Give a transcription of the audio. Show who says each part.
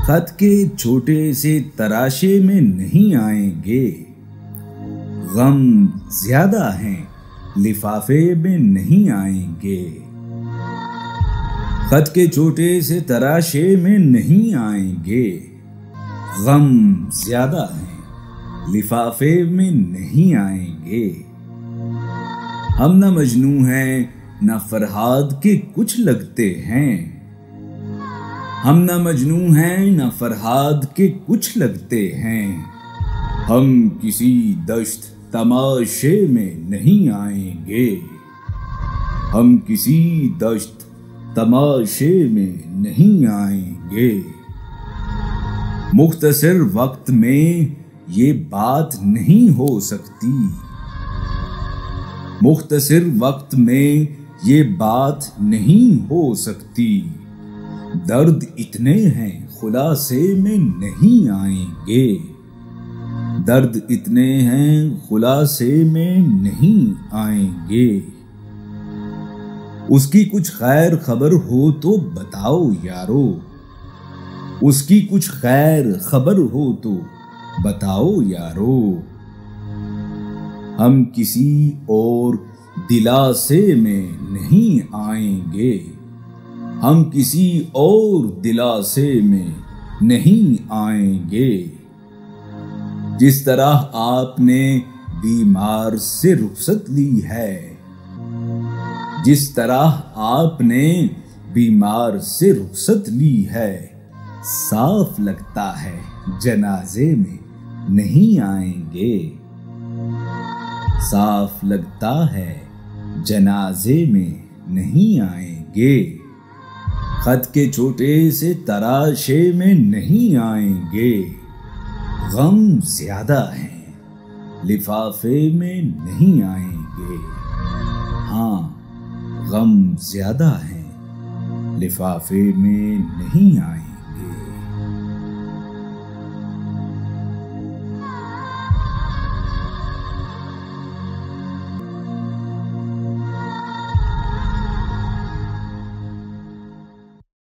Speaker 1: खत के छोटे से तराशे में नहीं आएंगे। गम ज्यादा हैं, लिफाफे में नहीं आएंगे। खत के छोटे से तराशे में नहीं आएंगे। गम ज्यादा हैं, लिफाफे में नहीं आएंगे। हम न मजनू हैं, न फरहाद के कुछ लगते हैं। हम न मजनू हैं, न फरहाद के कुछ लगते हैं। हम किसी दश्त तमाशे में नहीं आएंगे। हम किसी दश्त तमाशे में नहीं आएंगे। मुख्तसर वक्त में ये बात नहीं हो सकती। मुख्तसर वक्त में ये बात नहीं हो सकती। दर्द इतने हैं, खुलासे में नहीं आएंगे। दर्द इतने हैं, खुलासे में नहीं आएंगे। उसकी कुछ खैर खबर हो तो बताओ यारो। उसकी कुछ खैर खबर हो तो बताओ यारो। हम किसी और दिलासे में नहीं आएंगे। हम किसी और दिलासे में नहीं आएंगे। जिस तरह आपने बीमार से रुखसत ली है, जिस तरह आपने बीमार से रुखसत ली है, साफ लगता है जनाजे में नहीं आएंगे। साफ लगता है जनाजे में नहीं आएंगे। खत के छोटे से तराशे में नहीं आएंगे। गम ज्यादा हैं, लिफाफे में नहीं आएंगे। हाँ, गम ज्यादा हैं, लिफाफे में नहीं आएंगे।